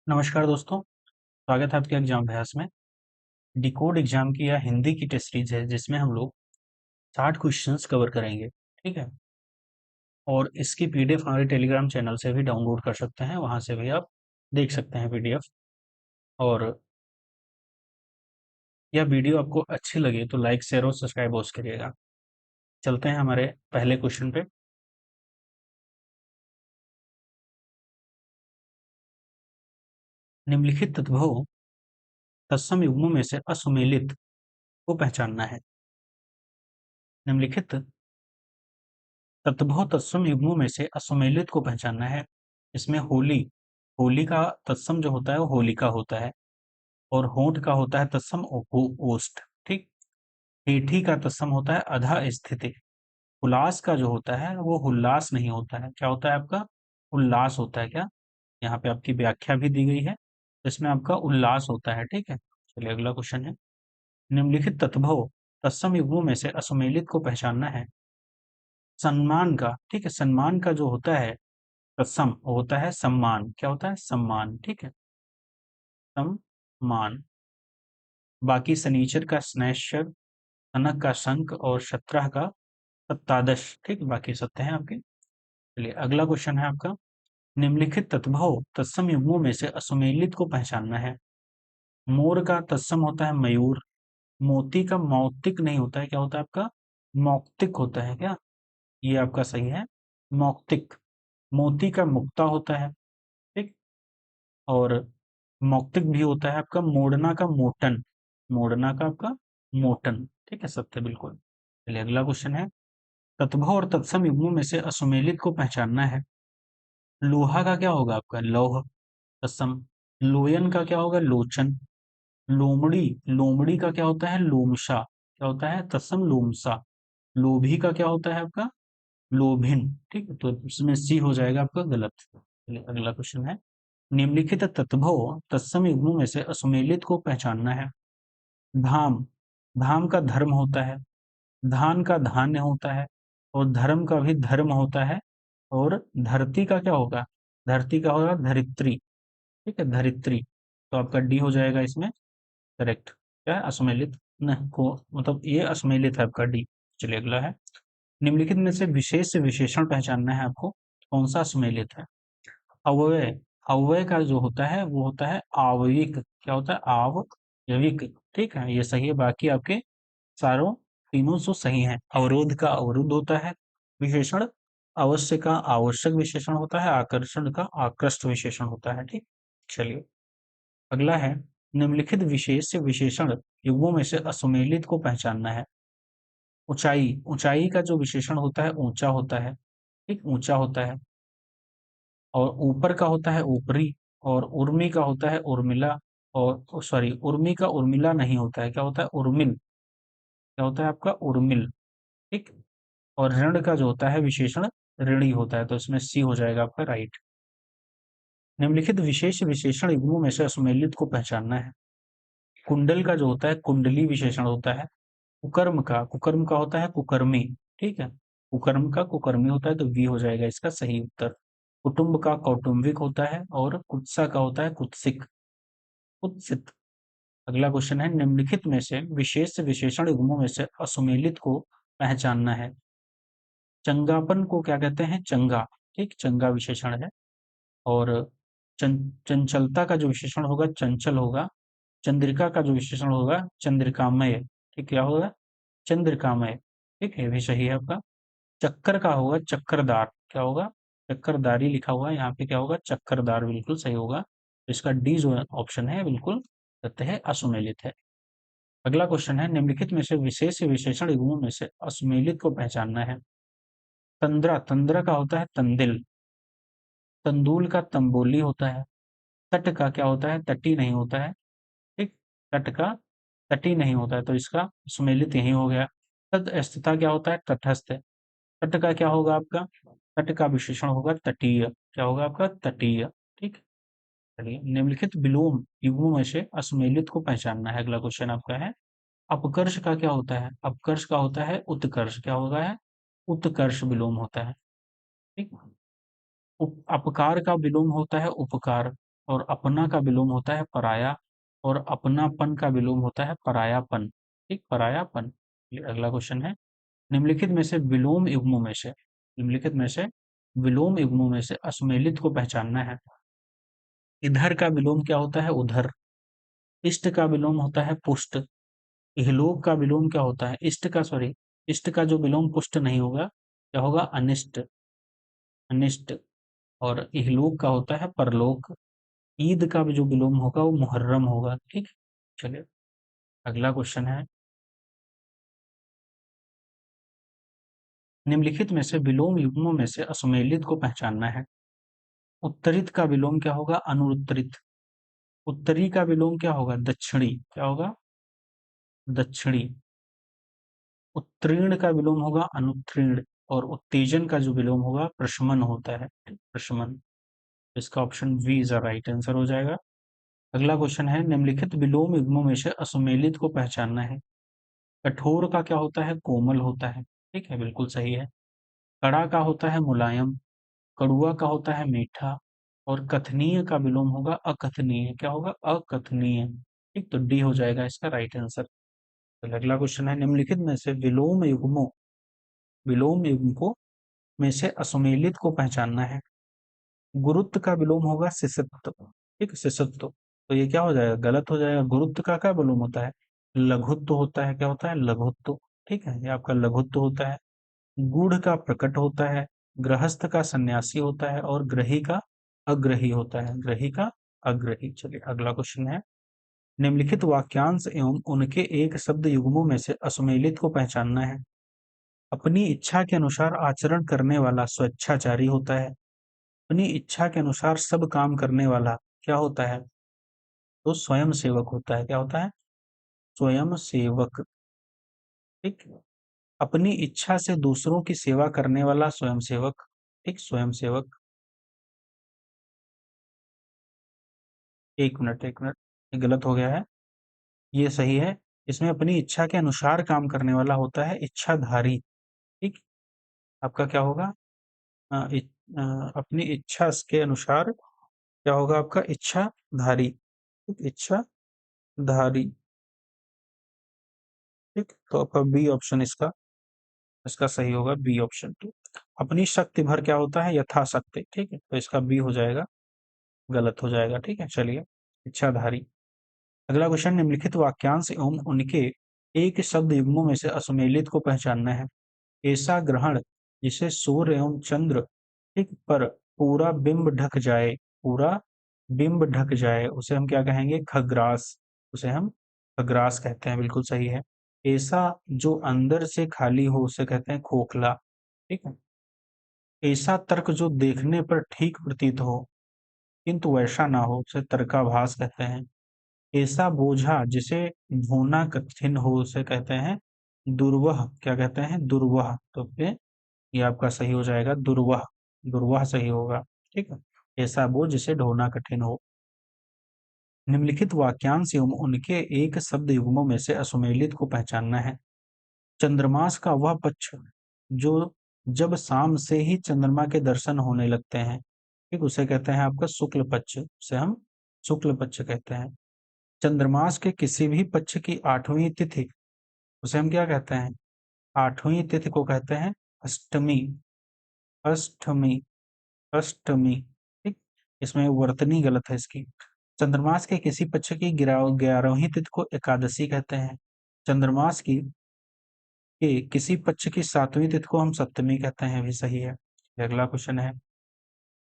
नमस्कार दोस्तों, स्वागत है आपके एग्जाम अभ्यास में। डिकोड एग्जाम की यह हिंदी की टेस्ट सीरीज है जिसमें हम लोग 60 क्वेश्चंस कवर करेंगे। ठीक है। और इसकी पीडीएफ हमारे टेलीग्राम चैनल से भी डाउनलोड कर सकते हैं, वहां से भी आप देख सकते हैं पीडीएफ। और यह वीडियो आपको अच्छी लगे तो लाइक शेयर और सब्सक्राइब अवश्य करिएगा। चलते हैं हमारे पहले क्वेश्चन पे। निम्नलिखित तत्वों तत्सम युग्मों में से असुमेलित को पहचानना है। निम्नलिखित तत्वों तत्सम युग्मों में से असुमेलित को पहचानना है। इसमें होली होली का तत्सम जो होता है वो होलिका होता है, और होंठ का होता है तत्सम ओष्ठ। ठीक। हेठी का तत्सम होता है अधा स्थिति। हुलास का जो होता है वो हुल्लास नहीं होता है, क्या होता है आपका? उल्लास होता है। क्या यहाँ पे आपकी व्याख्या भी दी गई है, इसमें आपका उल्लास होता है। ठीक है। चलिए अगला क्वेश्चन है। निम्नलिखित तत्भव तत्सम युग्मों में से असुमेलित को पहचानना है। सम्मान का, ठीक है, सम्मान का जो होता है तत्सम वो होता है सम्मान। क्या होता है? सम्मान। ठीक है, सम्मान। बाकी शनीचर का स्नैचर, कनक का शंख और शत्रह का सत्तादश। ठीक, बाकी सत्य हैं आपके। चलिए अगला क्वेश्चन है आपका। निम्नलिखित तत्भव तत्सम युग्मों में से असुमेलित को पहचानना है। मोर का तत्सम होता है मयूर। मोती का मौक्तिक नहीं होता है, क्या होता है आपका? मौक्तिक होता है। क्या ये आपका सही है? मौक्तिक। मोती का मुक्ता होता है। ठीक। और मौक्तिक भी होता है आपका मोड़ना का मोटन। मोड़ना का आपका मोटन। ठीक है, सत्य बिल्कुल। चलिए अगला क्वेश्चन है। तत्भव और तत्सम युग्मों में से असुमेलित को पहचानना है। लोहा का क्या होगा आपका? लौह तत्सम। लोयन का क्या होगा? लोचन। लोमड़ी लोमड़ी का क्या होता है? लोमशा। क्या होता है? तत्सम लोमशा। लोभी का क्या होता है आपका? लोभिन। ठीक है, तो इसमें सी हो जाएगा आपका गलत। चलिए अगला क्वेश्चन है। निम्नलिखित तत्भव तत्सम युग्मों में से असुमेलित को पहचानना है। धाम धाम का धर्म होता है। धान का धान्य होता है। और धर्म का भी धर्म होता है। और धरती का क्या होगा? धरती का होगा धरित्री। ठीक है, धरित्री। तो आपका डी हो जाएगा इसमें करेक्ट। क्या है? असुमेलित नहीं को, मतलब ये असुमेलित है आपका डी। चलिए अगला है। निम्नलिखित में से विशेष से विशेषण पहचानना है आपको। कौन सा असुमेलित है? अव्यय। अव्यय का जो होता है वो होता है आवयविक। क्या होता है? आवयविक। ठीक है, ये सही है। बाकी आपके चारों तीनों सो सही हैं। अवरोध का अवरुद्ध होता है विशेषण। अवश्य का आवश्यक विशेषण होता है। आकर्षण का आकृष्ट विशेषण होता है। ठीक। चलिए अगला है। निम्नलिखित विशेष से विशेषण युग्मों में से असुमेलित को पहचानना है। ऊंचाई ऊंचाई का जो विशेषण होता है ऊंचा होता है। ठीक, ऊंचा होता है। और ऊपर का होता है ऊपरी। और उर्मी का होता है उर्मिला। और सॉरी, उर्मी का उर्मिला नहीं होता है, क्या होता है? उर्मिल। क्या होता है आपका? उर्मिल। ठीक। और ऋण का जो होता है विशेषण ऋणी होता है, तो इसमें सी हो जाएगा आपका राइट। निम्नलिखित विशेष विशेषण युग्मों में से असुमेलित को पहचानना है। कुंडल का जो होता है कुंडली विशेषण होता है। कुकर्म का होता है कुकर्मी। ठीक है, कुकर्म का कुकर्मी होता है, तो वी हो जाएगा इसका सही उत्तर। कुटुंब का कौटुंबिक होता है। और कुत्सा का होता है कुत्सिक, कुत्सित। अगला क्वेश्चन है। निम्नलिखित में से विशेष विशेषण युग्मों में से असुमेलित को पहचानना है। चंगापन को क्या कहते हैं? चंगा। ठीक, चंगा विशेषण है। और चंचलता का जो विशेषण होगा चंचल होगा। चंद्रिका का जो विशेषण होगा चंद्रिकामय। ठीक, क्या होगा? चंद्रिकामय। ठीक है, ये भी सही है आपका। चक्कर का होगा चक्करदार। क्या होगा? चक्करदारी लिखा हुआ है, यहाँ पे क्या होगा? चक्करदार, बिल्कुल सही होगा। तो इसका डी जो ऑप्शन है बिल्कुल सत्य है, असुमेलित है। अगला क्वेश्चन है। निम्नलिखित में से विशेष विशेषण युग्मों में से असुमेलित को पहचानना है। तंद्रा तंद्रा का होता है तंदिल। तंदूल का तंबोली होता है। तट का क्या होता है? तटी नहीं होता है। ठीक, तट का तटी नहीं होता है, तो इसका सुमेलित यही हो गया। तटस्थता क्या होता है? तटस्थ। तट का क्या होगा आपका? तट का विशेषण होगा तटीय। क्या होगा आपका? तटीय। ठीक। चलिए निम्नलिखित विलोम युग्मों में से असुमेलित को पहचानना है। अगला क्वेश्चन आपका है। अपकर्ष का क्या होता है? अपकर्ष का होता है उत्कर्ष। क्या होगा है? उत्कर्ष विलोम होता है। ठीक। अपकार का विलोम होता है उपकार। और अपना का विलोम होता है पराया, और अपनापन का विलोम होता है परायापन। ठीक, परायापन। ये अगला क्वेश्चन है, निम्नलिखित में से विलोम युग्मों में से, निम्नलिखित में से विलोम युग्मों में से असमेलित को पहचानना है। इधर का विलोम क्या होता है? उधर। इष्ट का विलोम होता है पुष्ट। इहलोक का विलोम क्या होता है? इष्ट का, सॉरी, इष्ट का जो विलोम पुष्ट नहीं होगा, क्या होगा? अनिष्ट। अनिष्ट। और इहलोक का होता है परलोक। ईद का भी जो विलोम होगा वो मुहर्रम होगा। ठीक। चलिए, अगला क्वेश्चन है, निम्नलिखित में से विलोम युग्मों में से असमेलित को पहचानना है। उत्तरित का विलोम क्या होगा? अनुत्तरित। उत्तरी का विलोम क्या होगा? दक्षिणी। क्या होगा? दक्षिणी। उत्तीर्ण का विलोम होगा अनुत्तीर्ण, और उत्तेजन का जो विलोम होगा प्रशमन होता है। प्रशमन। इसका option B is right answer हो जाएगा। अगला क्वेश्चन है, निम्नलिखित विलोम युग्मों में से असमेलित को पहचानना है। कठोर का क्या होता है? कोमल होता है। ठीक है, बिल्कुल सही है। कड़ा का होता है मुलायम। कड़ुआ का होता है मीठा। और कथनीय का विलोम होगा अकथनीय। क्या होगा? अकथनीय। ठीक, तो डी हो जाएगा इसका राइट आंसर। तो अगला क्वेश्चन है, निम्नलिखित में से विलोम युग्मों में से असमेलित को पहचानना है। गुरुत्व का विलोम होगा सिसत्व। ठीक, सिसत्व। तो ये क्या हो जाएगा? गलत हो जाएगा। गुरुत्व का क्या विलोम होता है? लघुत्व होता है। क्या होता है? लघुत्व। ठीक है, ये आपका लघुत्व होता है। गूढ़ का प्रकट होता है। गृहस्थ का सन्यासी होता है। और ग्रही का अग्रही होता है। ग्रही का अग्रही। चलिए, अगला क्वेश्चन है, निम्नलिखित वाक्यांश एवं उनके एक शब्द युग्मों में से असमेलित को पहचानना है। अपनी इच्छा के अनुसार आचरण करने वाला स्वेच्छाचारी होता है। अपनी इच्छा के अनुसार सब काम करने वाला क्या होता है? तो स्वयं सेवक होता है। क्या होता है? स्वयं सेवक। ठीक। अपनी इच्छा से दूसरों की सेवा करने वाला स्वयं सेवक। ठीक, स्वयं सेवक। एक मिनट, एक मिनट, ये गलत हो गया है। ये सही है। इसमें अपनी इच्छा के अनुसार काम करने वाला होता है इच्छाधारी। ठीक। आपका क्या होगा? अपनी इच्छा के अनुसार क्या होगा आपका? इच्छाधारी। ठीक, इच्छाधारी। ठीक, तो आपका बी ऑप्शन इसका इसका सही होगा, बी ऑप्शन टू। अपनी शक्ति भर क्या होता है? यथाशक्ति। ठीक है, तो इसका बी हो जाएगा, गलत हो जाएगा। ठीक है, चलिए, इच्छाधारी। अगला क्वेश्चन, निम्नलिखित वाक्यांश एवं उनके एक शब्द युग्मों में से असमेलित को पहचानना है। ऐसा ग्रहण जिसे सूर्य एवं चंद्र, ठीक, पर पूरा बिंब ढक जाए, पूरा बिंब ढक जाए, उसे हम क्या कहेंगे? खग्रास। उसे हम खग्रास कहते हैं। बिल्कुल सही है। ऐसा जो अंदर से खाली हो उसे कहते हैं खोखला। ठीक है। ऐसा तर्क जो देखने पर ठीक प्रतीत हो किंतु वैसा ना हो उसे तर्काभास कहते हैं। ऐसा बोझा जिसे ढोना कठिन हो उसे कहते हैं दुर्वह। क्या कहते हैं? दुर्वह। तो फिर ये आपका सही हो जाएगा, दुर्वह। दुर्वह सही होगा। ठीक है। ऐसा बोझ जिसे ढोना कठिन हो। निम्नलिखित वाक्यांश एवं उनके एक शब्द युग्मों में से असमेलित को पहचानना है। चंद्रमास का वह पक्ष जो जब शाम से ही चंद्रमा के दर्शन होने लगते हैं, ठीक, उसे कहते हैं आपका शुक्ल पक्ष। उसे हम शुक्ल पक्ष कहते हैं। चंद्रमास के किसी भी पक्ष की 8वीं तिथि, उसे हम क्या कहते हैं? 8वीं तिथि को कहते हैं अष्टमी। अष्टमी। अष्टमी। ठीक। इसमें वर्तनी गलत है इसकी। चंद्रमास के किसी पक्ष की 11वीं तिथि को एकादशी कहते हैं। चंद्रमास की के किसी पक्ष की 7वीं तिथि को हम सप्तमी कहते हैं। भी सही है। ये अगला क्वेश्चन है।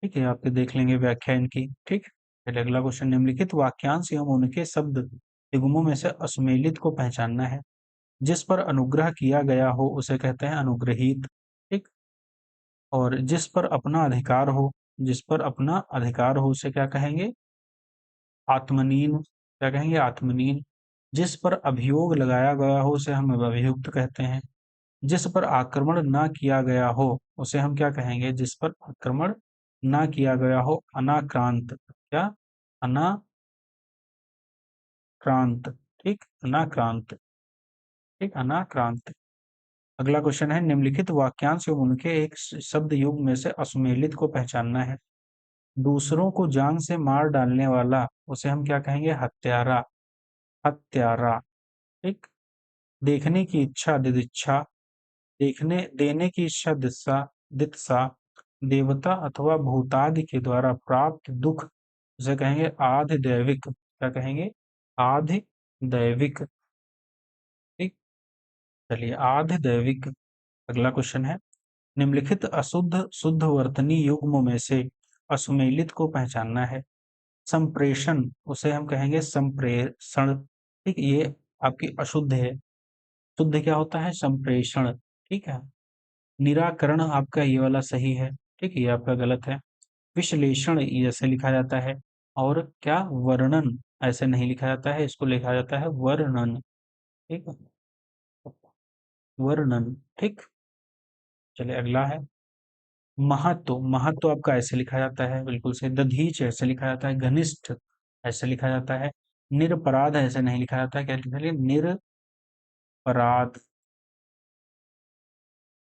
ठीक है, आपके देख लेंगे व्याख्या इनकी। ठीक। फिर अगला क्वेश्चन, निम्नलिखित वाक्यांश एवं उनके शब्द युग्मों में से असमेलित को पहचानना है। जिस पर अनुग्रह किया गया हो उसे कहते हैं अनुग्रहीत। ठीक। और जिस पर अपना अधिकार हो, जिस पर अपना अधिकार हो उसे क्या कहेंगे? आत्मनीन। क्या कहेंगे? आत्मनीन। जिस पर अभियोग लगाया गया हो उसे हम अभियुक्त कहते हैं। जिस पर आक्रमण ना किया गया हो उसे हम क्या कहेंगे? जिस पर आक्रमण ना किया गया हो अनाक्रांत। क्या? अनाक्रांत। ठीक, अनाक्रांत। ठीक, अनाक्रांत। अगला क्वेश्चन है, निम्नलिखित वाक्यांश एवं उनके एक शब्द युग में से असमेलित को पहचानना है। दूसरों को जान से मार डालने वाला उसे हम क्या कहेंगे? हत्यारा। हत्यारा। ठीक। देखने की इच्छा दिदिच्छा, देखने देने की इच्छा दित्सा, दित्सा, देवता अथवा भूतादि के द्वारा प्राप्त दुख उसे कहेंगे आधिदैविक। क्या कहेंगे? आधिदैविक। ठीक। चलिए, आधिदैविक। अगला क्वेश्चन है, निम्नलिखित अशुद्ध शुद्ध वर्तनी युग्म में से असुमेलित को पहचानना है। संप्रेषण उसे हम कहेंगे संप्रेषण। ठीक, ये आपकी अशुद्ध है। शुद्ध क्या होता है? संप्रेषण। ठीक है। निराकरण आपका ये वाला सही है। ठीक है, ये आपका गलत है। विश्लेषण ये ऐसे लिखा जाता है। और क्या? वर्णन ऐसे नहीं लिखा जाता है, इसको लिखा जाता है वर्णन। ठीक है, वर्णन। ठीक। चलिए, अगला है महत्व। महत्व आपका ऐसे लिखा जाता है, बिल्कुल से। दधीच ऐसे लिखा जाता है। घनिष्ठ ऐसे लिखा जाता है। निरपराध ऐसे नहीं लिखा जाता है, क्या लिखा है? निरपराध।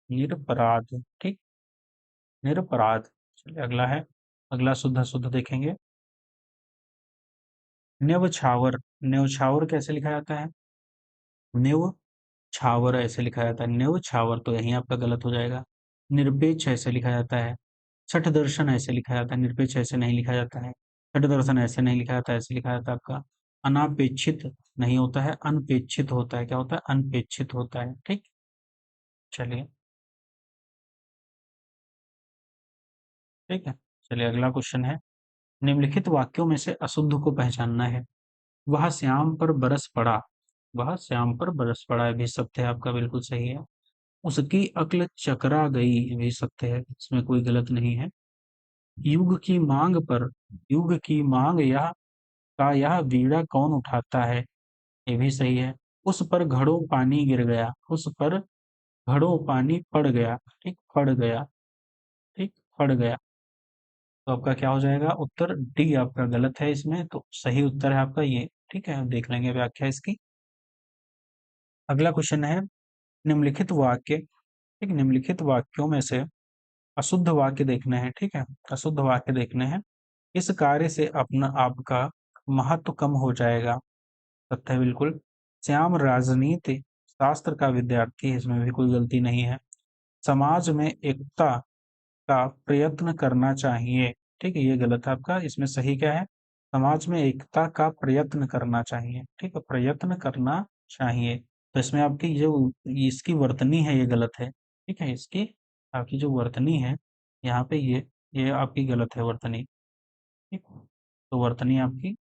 निरपराध। ठीक। निरपराध। चलिए, अगला है, अगला शुद्ध शुद्ध देखेंगे। न्यवछावर। न्यवछावर कैसे लिखा जाता है? न्यवछावर ऐसे लिखा जाता है। न्यवछावर तो यहीं आपका गलत हो जाएगा। निरपेक्ष ऐसे लिखा जाता है। छठ दर्शन ऐसे लिखा जाता है। निरपेक्ष ऐसे नहीं लिखा जाता है। छठ दर्शन ऐसे नहीं लिखा जाता है, ऐसे लिखा जाता है आपका। अनापेक्षित नहीं होता है, अनपेक्षित होता है। क्या होता है? अनपेक्षित होता है। ठीक। चलिए, ठीक है। चलिए, अगला क्वेश्चन है, निम्नलिखित वाक्यों में से अशुद्ध को पहचानना है। वह श्याम पर बरस पड़ा। वह श्याम पर बरस पड़ा, ये भी सत्य है आपका, बिल्कुल सही है। उसकी अक्ल चकरा गई, ये भी सत्य है, इसमें कोई गलत नहीं है। युग की मांग पर, युग की मांग यह का यह बीड़ा कौन उठाता है, ये भी सही है। उस पर घड़ों पानी गिर गया। उस पर घड़ों पानी पड़ गया। ठीक, पड़ गया। ठीक, पड़ गया। तो आपका क्या हो जाएगा? उत्तर डी आपका गलत है इसमें, तो सही उत्तर है आपका ये। ठीक है, देख लेंगे व्याख्या इसकी। अगला क्वेश्चन है, निम्नलिखित वाक्य, ठीक, निम्नलिखित वाक्यों में से अशुद्ध वाक्य देखने हैं। ठीक है, अशुद्ध वाक्य देखने हैं। इस कार्य से अपना आपका महत्व कम हो जाएगा। सत्य है, बिल्कुल। श्याम राजनीति शास्त्र का विद्यार्थी है, इसमें भी कोई गलती नहीं है। समाज में एकता का प्रयत्न करना चाहिए। ठीक है, ये गलत है आपका, इसमें सही क्या है? समाज में एकता का प्रयत्न करना चाहिए। ठीक है, प्रयत्न करना चाहिए। तो इसमें आपकी जो इसकी वर्तनी है ये गलत है। ठीक है, इसकी आपकी जो वर्तनी है यहाँ पे ये आपकी गलत है वर्तनी। ठीक। तो वर्तनी आपकी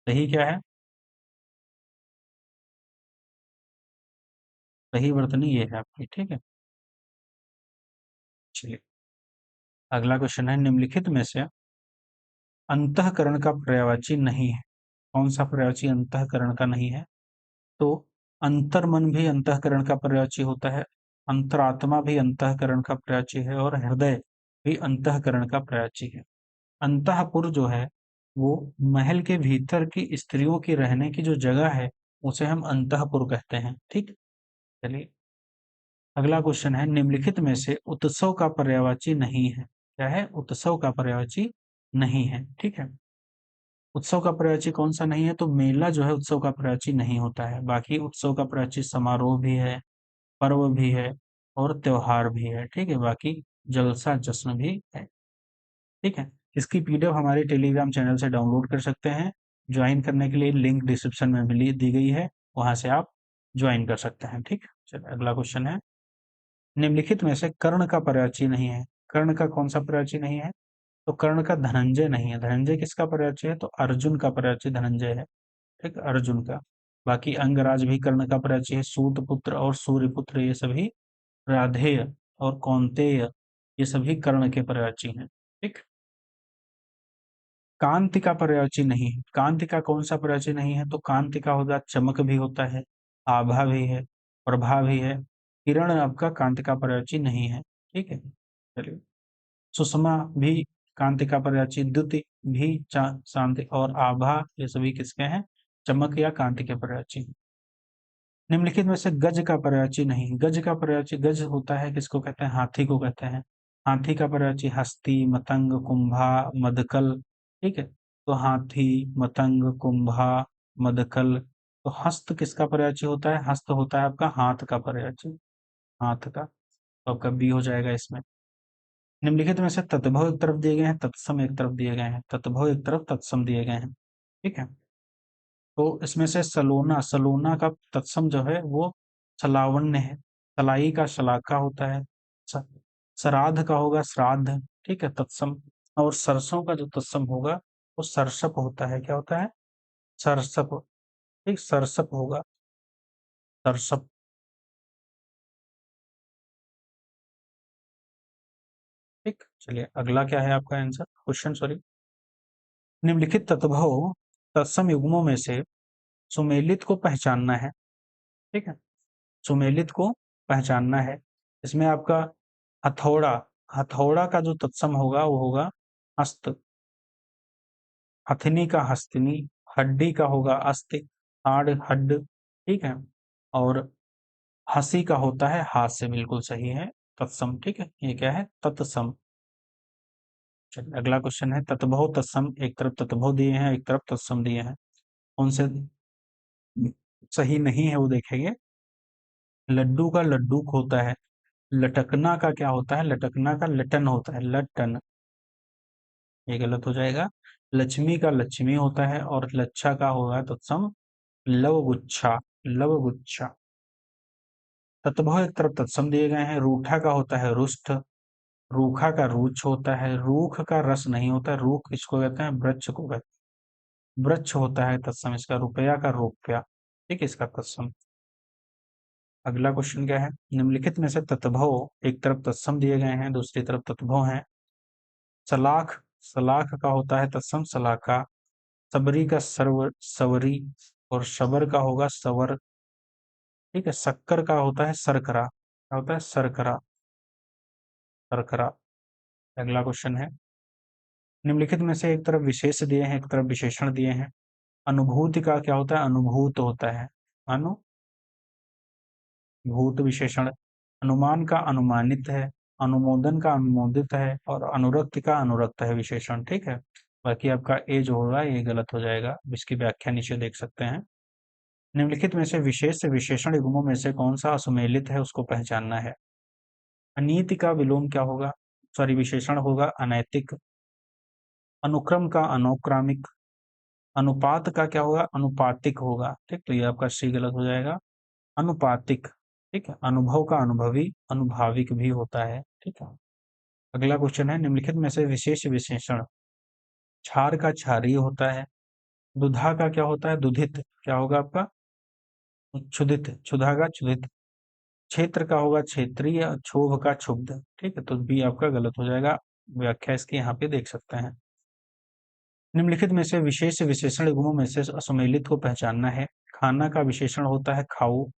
सही क्या है? सही वर्तनी ये है आपकी। ठीक है। चलिए, अगला क्वेश्चन है, निम्नलिखित में से अंतःकरण का पर्यायवाची नहीं है। कौन सा पर्यायवाची अंतःकरण का नहीं है? तो अंतर्मन भी अंतःकरण का पर्यायवाची होता है। अंतरात्मा भी अंतःकरण का पर्यायवाची है। और हृदय भी अंतःकरण का पर्यायवाची है। अंतःपुर जो है वो महल के भीतर की स्त्रियों की रहने की जो जगह है उसे हम अंतःपुर कहते हैं। ठीक। चलिए, अगला क्वेश्चन है, निम्नलिखित में से उत्सव का पर्यायवाची नहीं है। क्या है? उत्सव का पर्यायवाची नहीं है। ठीक है, उत्सव का पर्यायवाची कौन सा नहीं है? तो मेला जो है उत्सव का पर्यायवाची नहीं होता है। बाकी उत्सव का पर्यायवाची समारोह भी है, पर्व भी है और त्योहार भी है। ठीक है, बाकी जलसा जश्न भी है। ठीक है, इसकी पीडीएफ हमारे टेलीग्राम चैनल से डाउनलोड कर सकते हैं। ज्वाइन करने के लिए लिंक डिस्क्रिप्शन में मिली दी गई है, वहां से आप ज्वाइन कर सकते हैं। ठीक। चलिए, अगला क्वेश्चन है, निम्नलिखित में से कर्ण का पर्यायवाची नहीं है। कर्ण का कौन सा पर्यायवाची नहीं है? तो कर्ण का धनंजय नहीं है। धनंजय किसका पर्यायवाची है? तो अर्जुन का पर्यायवाची धनंजय है। ठीक, अर्जुन का। बाकी अंगराज भी कर्ण का पर्यायवाची है। सूतपुत्र और सूर्यपुत्र ये सभी, राधेय और कौंतेय ये सभी कर्ण के पर्यायवाची हैं। ठीक। कांति का पर्यायवाची नहीं है। कांति का कौन सा पर्यायवाची नहीं है? तो कांति का होगा चमक भी होता है, आभा भी है, प्रभा भी है। किरण आपका कांति का पर्यायवाची नहीं है। ठीक है। चलिए, सुषमा भी कांति का पर्यायवाची, द्युति भी शांति और आभा ये सभी किसके हैं? चमक या कांति के पर्यायवाची। निम्नलिखित में से गज का पर्यायवाची नहीं। गज का पर्यायवाची, गज होता है किसको कहते हैं? हाथी को कहते हैं। हाथी का पर्यायवाची हस्ती, मतंग, कुंभा, मदकल। ठीक है, तो हाथी, मतंग, कुंभा, मदकल। तो हस्त किसका पर्यायवाची होता है? हस्त होता है आपका हाथ का पर्यायवाची, हाथ का। तो आपका बी हो जाएगा इसमें। निम्नलिखित में से तत्भव एक तरफ दिए गए हैं, तत्सम एक तरफ दिए गए हैं। तत्भव एक तरफ, तत्सम दिए गए हैं। ठीक है, तो इसमें से सलोना, सलोना का तत्सम जो है वो सलावण्य है। सलाई का शलाका होता है। स- श्राद्ध का होगा श्राद्ध। ठीक है, तत्सम। और सरसों का जो तत्सम होगा वो सरसप होता है। क्या होता है? सरसप। ठीक, सरसप होगा, सरसप। ठीक, चलिए अगला क्या है आपका आंसर, क्वेश्चन सॉरी। निम्नलिखित तत्भव तत्सम युग्मों में से सुमेलित को पहचानना है। ठीक है, सुमेलित को पहचानना है। इसमें आपका हथौड़ा, हथौड़ा का जो तत्सम होगा वो होगा हस्त। हथनी का हस्तनी। हड्डी का होगा अस्ति, हाड़, हड्ड। ठीक है, और हंसी का होता है हास्य। बिल्कुल सही है, तत्सम। ठीक है, ये क्या है? तत्सम। चलिए अगला क्वेश्चन है तत्भव तत्सम। एक तरफ तत्भव दिए हैं, एक तरफ तत्सम दिए हैं। उनसे सही नहीं है वो देखेंगे। लड्डू का लड्डूक होता है। लटकना का क्या होता है? लटकना का लटन होता है, लटन। ये गलत हो जाएगा। लक्ष्मी का लक्ष्मी होता है, और लच्छा का होगा तत्सम लवगुच्छा, लवगुच्छा। तत्भव एक तरफ तत्सम दिए गए हैं। रूठा का होता है रुष्ट। रूखा का रूक्ष होता है। रूख का रस नहीं होता। रूख किसको कहते हैं? वृक्ष को कहते हैं। वृक्ष होता है तत्सम इसका। रुपया का रुपया। ठीक है, इसका तत्सम। अगला क्वेश्चन क्या है? निम्नलिखित में से तत्भव एक तरफ तत्सम दिए गए हैं, दूसरी तरफ तत्भव हैं। सलाख, सलाख का होता है तत्सम सलाका। सबरी का सर्व, सवरी। और शबर का होगा सवर। ठीक है, शक्कर का होता है सरकरा। क्या होता है? सरकरा, सरकरा। अगला क्वेश्चन है, निम्नलिखित में से एक तरफ विशेष दिए हैं, एक तरफ विशेषण दिए हैं। अनुभूति का क्या होता है? अनुभूत होता है, अनुभूत विशेषण। अनुमान का अनुमानित है। अनुमोदन का अनुमोदित है। और अनुरक्त का अनुरक्त है विशेषण। ठीक है, बाकी आपका ए जो होगा ये गलत हो जाएगा। इसकी व्याख्या नीचे देख सकते हैं। निम्नलिखित में से विशेष विशेषण युग्मों में से कौन सा असुमेलित है उसको पहचानना है। अनीति का विलोम क्या होगा? सॉरी, विशेषण होगा अनैतिक। अनुक्रम का अनौक्रामिक। अनुपात का क्या होगा? अनुपातिक होगा। ठीक, तो ये आपका सी गलत हो जाएगा, अनुपातिक। ठीक है, अनुभव का अनुभवी, अनुभाविक भी होता है। ठीक है, अगला क्वेश्चन है, निम्नलिखित में से विशेष विशेषण। क्षार का क्षारीय होता है। दुधा का क्या होता है? दुधित। क्या होगा आपका? क्षुधित। क्षुधा का क्षुधित। क्षेत्र का होगा क्षेत्रीय। क्षोभ का क्षुब्ध। ठीक है, तो बी आपका गलत हो जाएगा। व्याख्या इसकी यहाँ पे देख सकते हैं। निम्नलिखित में से विशेष विशेषण युग्मों में से असुमेलित को पहचानना है। खाना का विशेषण होता है खाऊ।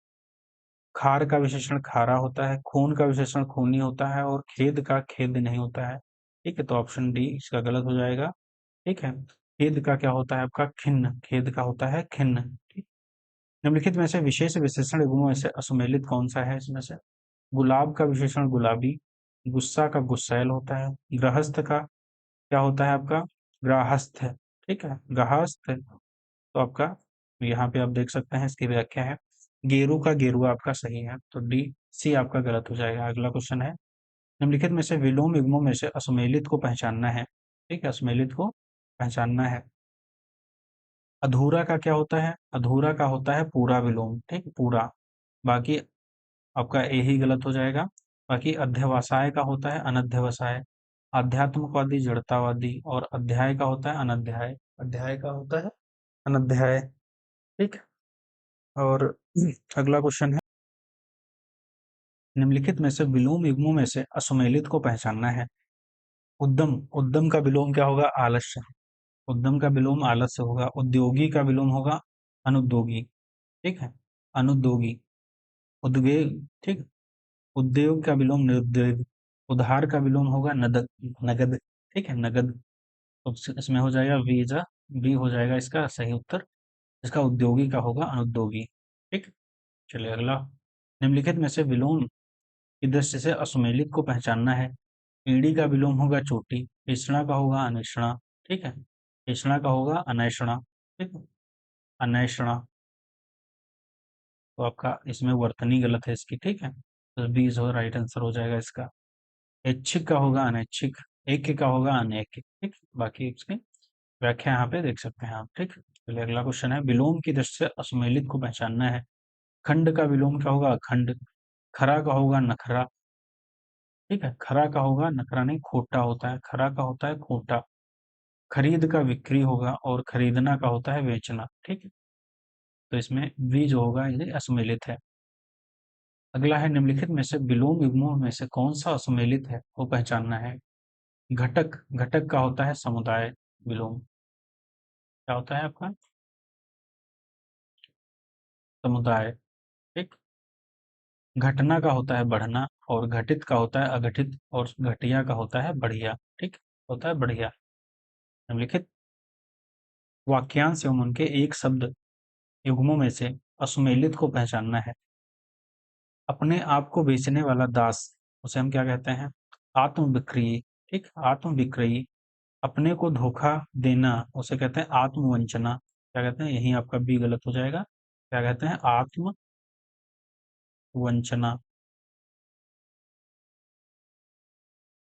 खार का विशेषण खारा होता है। खून का विशेषण खूनी होता है। और खेद का खेद नहीं होता है। ठीक है, तो ऑप्शन डी इसका गलत हो जाएगा। ठीक है, खेद का क्या होता है आपका? खिन्न। खेद का होता है खिन्न। ठीक, निम्नलिखित में से विशेष विशेषण युग्मों में से असुमेलित कौन सा है इसमें से? गुलाब का विशेषण गुलाबी। गुस्सा का गुस्सैल होता है। गृहस्थ का क्या होता है आपका? गाहस्थ। ठीक है, गाहस्थ। तो आपका यहाँ पे आप देख सकते हैं इसकी व्याख्या है। गेरू का गेरुआ आपका सही है, तो डी सी आपका गलत हो जाएगा। अगला क्वेश्चन है, निम्नलिखित में से विलोम युग्मों में से असुमेलित को पहचानना है। ठीक है, असुमेलित को पहचानना है। अधूरा का क्या होता है? अधूरा का होता है पूरा विलोम। ठीक, पूरा। बाकी आपका ए ही गलत हो जाएगा। बाकी अध्यवसाय का होता है अनध्यवसाय। आध्यात्मिकवादी जड़तावादी। और अध्याय का होता है अनध्याय। अध्याय का होता है अनध्याय। ठीक, और अगला क्वेश्चन है, निम्नलिखित में से विलोम युग्मों में से असुमेलित को पहचानना है। उद्यम, उद्यम का विलोम क्या होगा? आलस्य। उद्यम का विलोम आलस्य होगा। उद्योगी का विलोम होगा अनुद्योगी। ठीक है, अनुद्योगी। उद्वेग। ठीक, उद्योग का विलोम निरुद्योग। उधार का विलोम होगा नदक, नगद। ठीक है, नगद। तो इसमें हो जाएगा वीजा, बी हो जाएगा इसका सही उत्तर। इसका उद्योगी का होगा अनुद्योगी। ठीक, चलिए अगला, निम्नलिखित में से विलोम की दृष्टि से असुमेलित को पहचानना है। ईड़ी का विलोम होगा चोटी, इषणा का होगा अनिषणा, ठीक है, इषणा का होगा अनैषणा, ठीक है, अनैषणा। तो आपका इसमें वर्तनी गलत है इसकी, ठीक है, तो बी जो राइट आंसर हो जाएगा इसका। ऐच्छिक का होगा अनैच्छिक, ऐक्य का होगा अनैक्य, ठीक, बाकी इसकी व्याख्या यहाँ पे देख सकते हैं आप, ठीक। चलिए अगला क्वेश्चन है, विलोम की दृष्टि से असुमेलित को पहचानना है। खंड का विलोम क्या होगा? अखंड। खरा का होगा नखरा, ठीक है, खरा का होगा नखरा नहीं, खोटा होता है, खरा का होता है खोटा। खरीद का बिक्री होगा और खरीदना का होता है बेचना, ठीक है, तो इसमें बी जो होगा ये असुमेलित है। अगला है, निम्नलिखित में से विलोम युग्मों में से कौन सा असुमेलित है वो पहचानना है। घटक, घटक का होता है समुदाय विलोम, क्या होता है आपका? समुदाय, ठीक। घटना का होता है बढ़ना और घटित का होता है अघटित और घटिया का होता है बढ़िया, ठीक, होता है बढ़िया। निम्नलिखित वाक्यांश एवं उनके एक शब्द युग्मों में से असुमेलित को पहचानना है। अपने आप को बेचने वाला दास, उसे हम क्या कहते हैं? आत्म विक्रयी, ठीक, आत्म विक्रयी। अपने को धोखा देना, उसे कहते हैं आत्मवंचना, क्या कहते हैं? यही आपका बी गलत हो जाएगा, क्या कहते हैं? आत्मवंचना।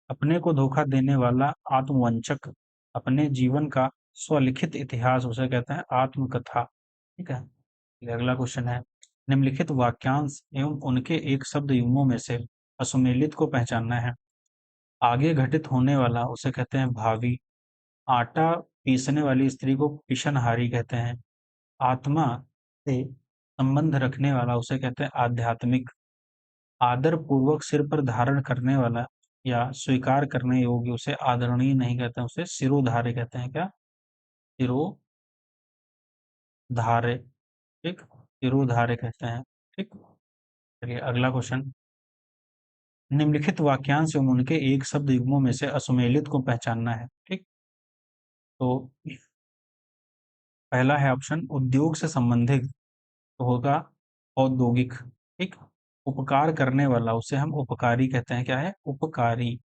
अपने को धोखा देने वाला आत्मवंचक। अपने जीवन का स्वलिखित इतिहास, उसे कहते हैं आत्मकथा, ठीक है। ये अगला क्वेश्चन है, निम्नलिखित वाक्यांश एवं उनके एक शब्द युग्मों में से असुमेलित को पहचानना है। आगे घटित होने वाला, उसे कहते हैं भावी। आटा पीसने वाली स्त्री को पिशनहारी कहते हैं। आत्मा से संबंध रखने वाला, उसे कहते हैं आध्यात्मिक। आदर पूर्वक सिर पर धारण करने वाला या स्वीकार करने योग्य, उसे आदरणीय नहीं कहते हैं, उसे सिरोधार्य कहते हैं। क्या? सिरोधार्य, ठीक, सिरोधार्य कहते हैं, ठीक। चलिए अगला क्वेश्चन, निम्नलिखित वाक्यांश एवं उनके एक शब्द युग्मों में से असुमेलित को पहचानना है, ठीक। तो पहला है ऑप्शन, उद्योग से संबंधित तो होगा औद्योगिक, ठीक। उपकार करने वाला, उसे हम उपकारी कहते हैं, क्या है? उपकारी।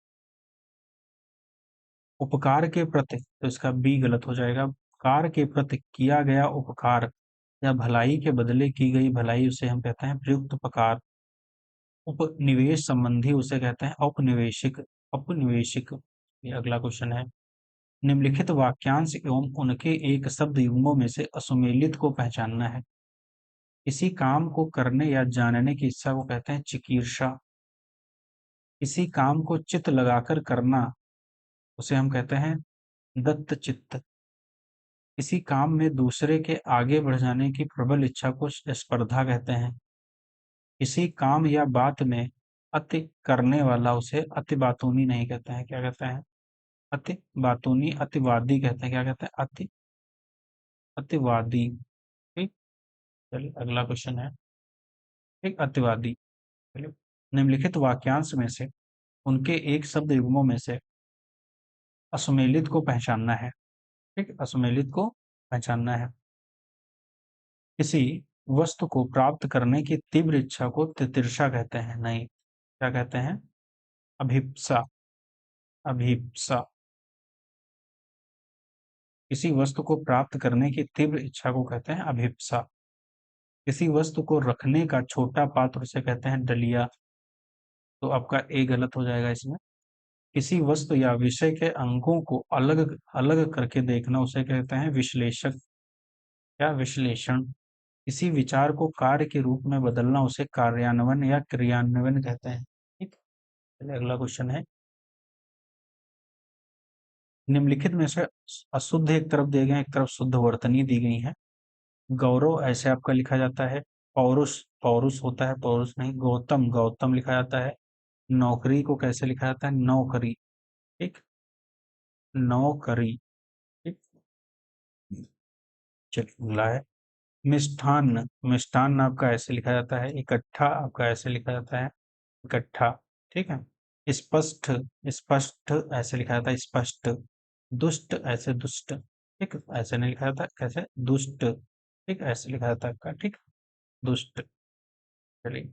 उपकार के प्रति, तो इसका बी गलत हो जाएगा। उपकार के प्रति किया गया उपकार या भलाई के बदले की गई भलाई, उसे हम कहते हैं प्रयुक्तोपकार। उपनिवेश संबंधी, उसे कहते हैं औपनिवेशिक, औपनिवेशिक। ये अगला क्वेश्चन है, निम्नलिखित वाक्यांश एवं उनके एक शब्द युग्मों में से असुमेलित को पहचानना है। किसी काम को करने या जानने की इच्छा को कहते हैं चिकीर्षा। किसी काम को चित्त लगाकर करना, उसे हम कहते हैं दत्त चित्त। किसी काम में दूसरे के आगे बढ़ जाने की प्रबल इच्छा को स्पर्धा कहते हैं। किसी काम या बात में अति करने वाला, उसे अति बातूनी नहीं कहते हैं, क्या कहते हैं? अति बातूनी, अतिवादी कहते हैं, क्या कहते हैं? अतिवादी, ठीक। चलिए अगला क्वेश्चन है, ठीक, अतिवादी। चलिए, निम्नलिखित वाक्यांश में से उनके एक शब्द युग्मों में से असुमेलित को पहचानना है, ठीक, असुमेलित को पहचानना है। किसी वस्तु को प्राप्त करने की तीव्र इच्छा को तितिर्षा कहते हैं, नहीं, क्या कहते हैं? अभिप्सा, अभिप्सा। किसी वस्तु को प्राप्त करने की तीव्र इच्छा को कहते हैं अभिप्सा। किसी वस्तु को रखने का छोटा पात्र, उसे कहते हैं डलिया, तो आपका ए गलत हो जाएगा इसमें। किसी वस्तु या विषय के अंगों को अलग अलग करके देखना, उसे कहते हैं विश्लेषक, या विश्लेषण। किसी विचार को कार्य के रूप में बदलना, उसे कार्यान्वयन या क्रियान्वयन कहते हैं, ठीक। चलिए अगला क्वेश्चन है, निम्नलिखित में से अशुद्ध एक तरफ दिए गए, एक तरफ शुद्ध वर्तनी दी गई है। गौरव ऐसे आपका लिखा जाता है। पौरुष, पौरुष होता है, पौरुष नहीं। गौतम, गौतम लिखा जाता है। नौकरी को कैसे लिखा जाता है? नौकरी, ठीक, नौकरी, ठीक। चलिए अगला है, मिष्ठान्न, मिष्ठान्न आपका ऐसे लिखा जाता है। इकट्ठा आपका ऐसे लिखा जाता है, इकट्ठा, ठीक है। स्पष्ट, स्पष्ट ऐसे लिखा जाता है, स्पष्ट। दुष्ट ऐसे दुष्ट, ठीक, ऐसे नहीं लिखा जाता, कैसे? दुष्ट, ठीक, ऐसे लिखा जाता है आपका, ठीक, दुष्ट। चलिए,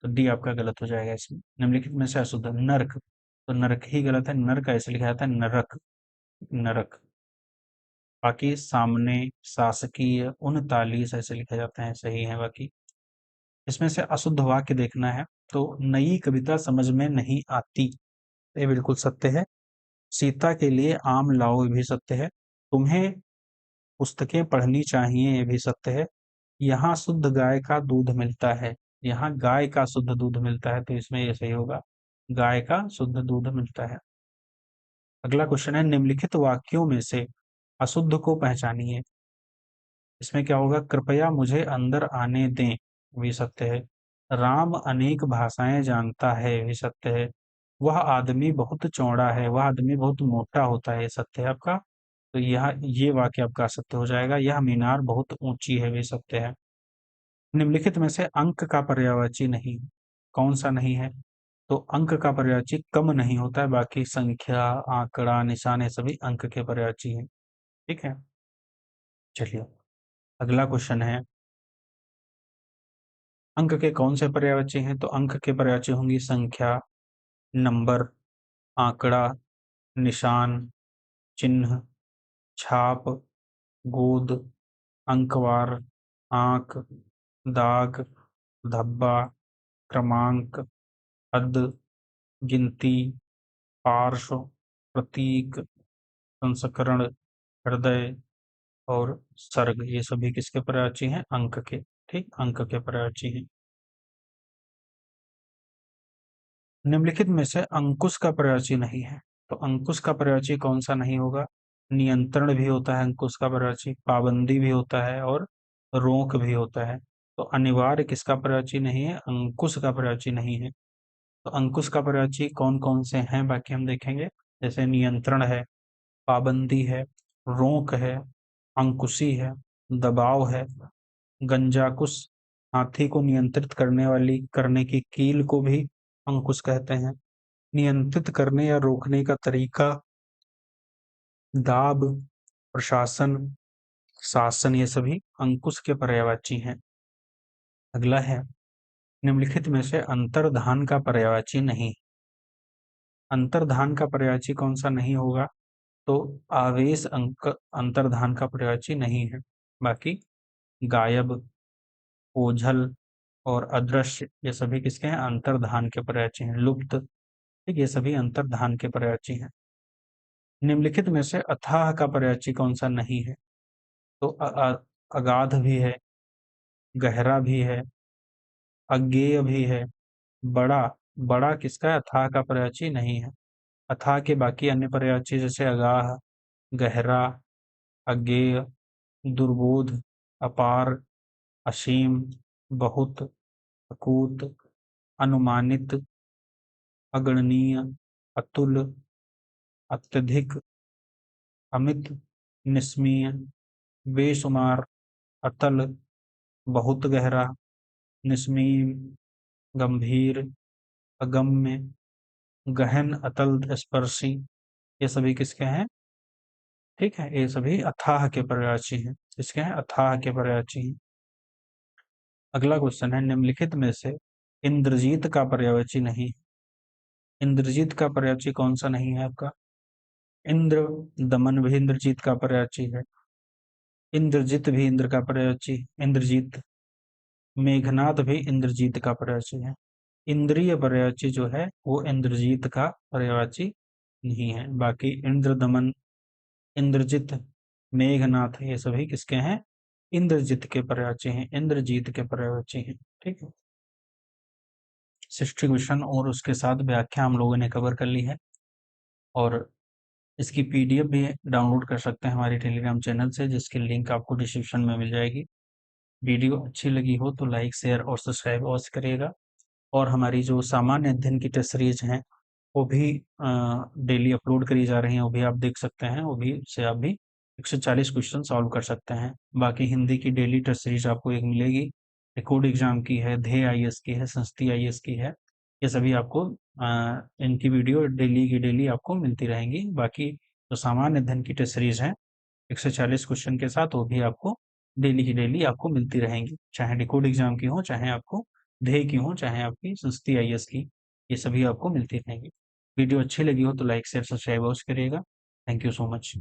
तो डी आपका गलत हो जाएगा इसमें। निम्नलिखित में से अशुद्ध, नर्क, तो नरक ही गलत है, नर का ऐसे लिखा जाता है नरक, नरक। बाकी सामने, शासकीय, 39 ऐसे लिखे जाते हैं, सही है बाकी। इसमें से अशुद्ध वाक्य देखना है, तो नई कविता समझ में नहीं आती, ये बिल्कुल सत्य है। सीता के लिए आम लाओ, ये भी सत्य है। तुम्हें पुस्तकें पढ़नी चाहिए, ये भी सत्य है। यहाँ शुद्ध गाय का दूध मिलता है, यहाँ गाय का शुद्ध दूध मिलता है, तो इसमें ये सही होगा, गाय का शुद्ध दूध मिलता है। अगला क्वेश्चन है, निम्नलिखित वाक्यों में से अशुद्ध को पहचानिए। इसमें क्या होगा, कृपया मुझे अंदर आने दें, भी सत्य है। राम अनेक भाषाएं जानता है, भी सत्य है। वह आदमी बहुत चौड़ा है, वह आदमी बहुत मोटा होता है, ये सत्य है आपका। तो यह ये वाक्य आपका सत्य हो जाएगा। यह मीनार बहुत ऊंची है, भी सत्य है। निम्नलिखित में से अंक का पर्यायवाची नहीं, कौन सा नहीं है? तो अंक का पर्यायवाची कम नहीं होता है, बाकी संख्या, आंकड़ा, निशान, ये सभी अंक के पर्यायवाची हैं। ठीक है, चलिए अगला क्वेश्चन है, अंक के कौन से पर्यायवाची हैं? तो अंक के पर्यायवाची होंगी संख्या, नंबर, आंकड़ा, निशान, चिन्ह, छाप, गोद, अंकवार, आंक, दाग, धब्बा, क्रमांक, हद, गिनती, पार्श्व, प्रतीक, संस्करण, हृदय और सर्ग, ये सभी किसके पर्यायवाची हैं? अंक के। ठीक, अंक के पर्यायवाची हैं। निम्नलिखित में से अंकुश का पर्यायवाची नहीं है, तो अंकुश का पर्यायवाची कौन सा नहीं होगा? नियंत्रण भी होता है अंकुश का पर्यायवाची, पाबंदी भी होता है और रोक भी होता है। तो अनिवार्य किसका पर्यायवाची नहीं है? अंकुश का पर्यायवाची नहीं है। तो अंकुश का पर्यायवाची कौन कौन से हैं, बाकी हम देखेंगे। जैसे नियंत्रण है, पाबंदी है, रोक है, अंकुशी है, दबाव है, गंजाकुश, हाथी को नियंत्रित करने वाली, करने की कील को भी अंकुश कहते हैं। नियंत्रित करने या रोकने का तरीका, दाब, प्रशासन, शासन, ये सभी अंकुश के पर्यायवाची हैं। अगला है, निम्नलिखित में से अंतर्धान का पर्यायवाची नहीं। अंतर्धान का पर्यायवाची कौन सा नहीं होगा? तो आवेश अंक अंतर्धान का पर्यायवाची नहीं है। बाकी गायब, ओझल और अदृश्य, ये सभी किसके हैं? अंतर्धान के पर्यायवाची हैं। लुप्त, ठीक, ये सभी अंतर्धान के पर्यायवाची हैं। निम्नलिखित में से अथाह का पर्यायवाची कौन सा नहीं है? तो अगाध भी है, गहरा भी है, अज्ञेय भी है, बड़ा, बड़ा किसका है? अथाह का पर्यायवाची नहीं है। अथाह के बाकी अन्य पर्यायवाची जैसे अगाह, गहरा, अज्ञेय, दुर्बोध, अपार, असीम, बहुत, अकूत, अनुमानित, अगणनीय, अतुल, अत्यधिक, अमित, निस्मीय, बेशुमार, अतल, बहुत गहरा, निस्मीय, गंभीर, अगम्य, गहन, अतल स्पर्शी, ये सभी किसके हैं? ठीक है, ये सभी अथाह के पर्यायवाची हैं। किसके हैं? अथाह के पर्यायवाची हैं। अगला क्वेश्चन है, निम्नलिखित में से इंद्रजीत का पर्यायवाची नहीं। इंद्रजीत का पर्यायवाची कौन सा नहीं है आपका? इंद्र, दमन भी इंद्रजीत का पर्यायवाची है। इंद्रजित भी इंद्र का पर्यायवाची, इंद्रजीत। मेघनाद भी इंद्रजीत का पर्यायवाची है। इंद्रिय पर्यायवाची जो है वो इंद्रजीत का पर्यायवाची नहीं है। बाकी इंद्र, दमन, इंद्रजित, मेघनाथ, ये सभी किसके हैं? इंद्रजित के पर्यायवाची हैं, इंद्रजीत के पर्यायवाची हैं। ठीक है, सृष्टि क्वेश्चन और उसके साथ व्याख्या हम लोगों ने कवर कर ली है, और इसकी पीडीएफ भी डाउनलोड कर सकते हैं हमारे टेलीग्राम चैनल से, जिसकी लिंक आपको डिस्क्रिप्शन में मिल जाएगी। वीडियो अच्छी लगी हो तो लाइक, शेयर और सब्सक्राइब अवश्य करिएगा। और हमारी जो सामान्य अध्ययन की टेस्ट सीरीज हैं वो भी डेली अपलोड करी जा रही हैं, वो भी आप देख सकते हैं, वो भी उससे आप भी 140 क्वेश्चन सॉल्व कर सकते हैं। बाकी हिंदी की डेली टेस्ट सीरीज आपको एक मिलेगी, रिकॉर्ड एग्जाम की है, ध्येय आईएएस की है, संस्थिति आईएएस की है, ये सभी आपको इनकी वीडियो डेली की डेली आपको मिलती रहेंगी। बाकी जो सामान्य अध्ययन की टेस्ट सीरीज है 140 क्वेश्चन के साथ, वो भी आपको डेली की डेली आपको मिलती रहेंगी, चाहे रिकॉर्ड एग्जाम की हो, चाहे आपको ध्येय की हो, चाहे आपकी संस्थिति आईएएस की, ये सभी आपको मिलती रहेंगी। वीडियो अच्छी लगी हो तो लाइक शेयर सब्सक्राइब अवश्य करिएगा। Thank you so much.